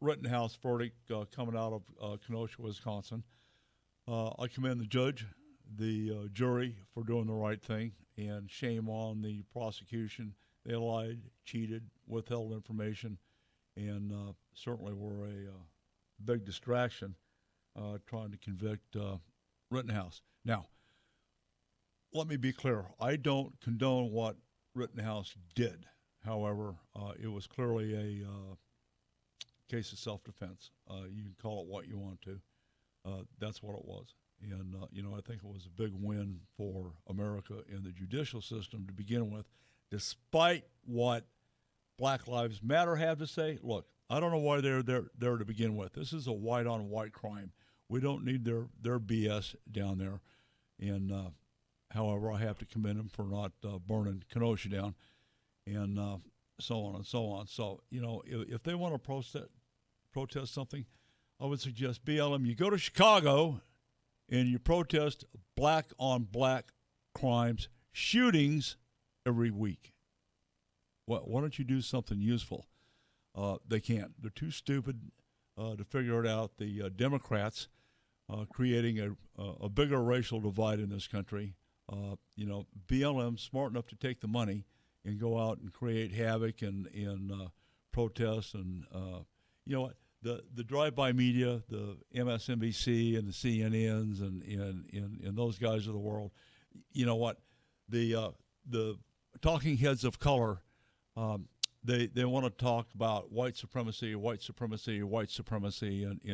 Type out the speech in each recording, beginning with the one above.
Rittenhouse verdict coming out of Kenosha, Wisconsin. I commend the judge, the jury for doing the right thing, and shame on the prosecution. They lied, cheated, withheld information, and certainly were a big distraction trying to convict Rittenhouse. Now, let me be clear. I don't condone what Rittenhouse did. However, it was clearly a case of self-defense. You can call it what you want to. That's what it was. And, I think it was a big win for America in the judicial system to begin with, despite what Black Lives Matter have to say. Look, I don't know why they're there to begin with. This is a white-on-white crime. We don't need their BS down there. And, however, I have to commend them for not burning Kenosha down and so on and so on. So, if they want to protest something, I would suggest BLM, you go to Chicago and you protest black-on-black crimes, shootings every week. Why don't you do something useful? They can't. They're too stupid to figure it out. The Democrats creating a bigger racial divide in this country. BLM smart enough to take the money and go out and create havoc and protests and the drive-by media, the MSNBC and the CNNs and those guys of the world. You know what? The talking heads of color, they want to talk about white supremacy, and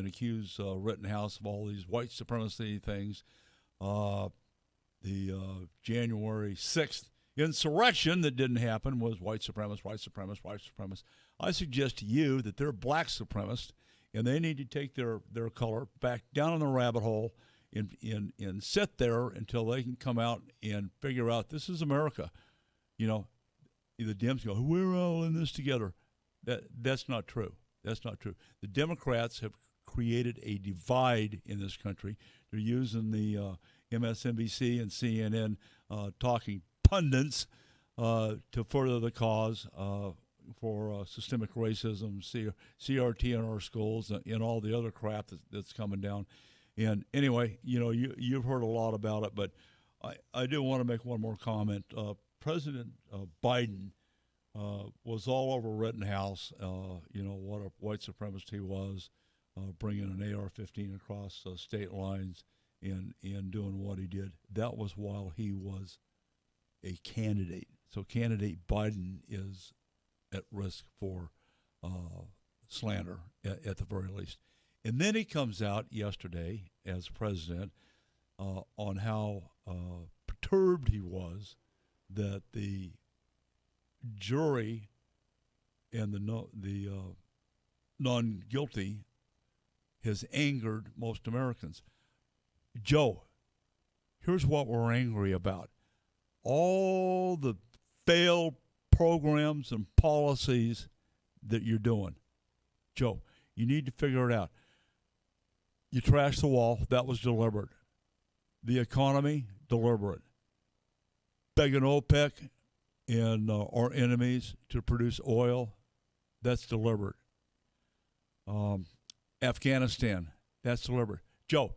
accuse Rittenhouse of all these white supremacy things. The January 6th insurrection that didn't happen was white supremacists. I suggest to you that they're black supremacists, and they need to take their color back down in the rabbit hole and sit there until they can come out and figure out this is America. The Dems go, we're all in this together. That's not true. That's not true. The Democrats have created a divide in this country. They're using the MSNBC and CNN talking pundits to further the cause for systemic racism, CRT in our schools, and all the other crap that's coming down. And anyway, you've heard a lot about it, but I do want to make one more comment. President Biden was all over Rittenhouse, what a white supremacist he was, bringing an AR-15 across state lines and doing what he did. That was while he was a candidate. So candidate Biden is at risk for slander at the very least. And then he comes out yesterday as president on how perturbed he was that the jury and the non-guilty has angered most Americans. Joe, here's what we're angry about. All the failed programs and policies that you're doing. Joe, you need to figure it out. You trashed the wall. That was deliberate. The economy, deliberate. Begging OPEC and our enemies to produce oil, that's deliberate. Afghanistan, that's deliberate. Joe,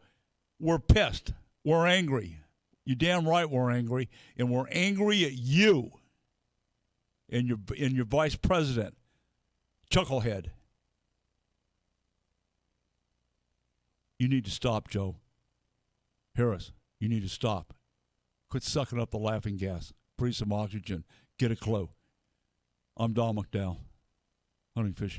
we're pissed. We're angry. You're damn right we're angry. And we're angry at you and your vice president, Chucklehead. You need to stop, Joe. Harris, you need to stop. Quit sucking up the laughing gas. Breathe some oxygen. Get a clue. I'm Don McDowell, hunting, fishing.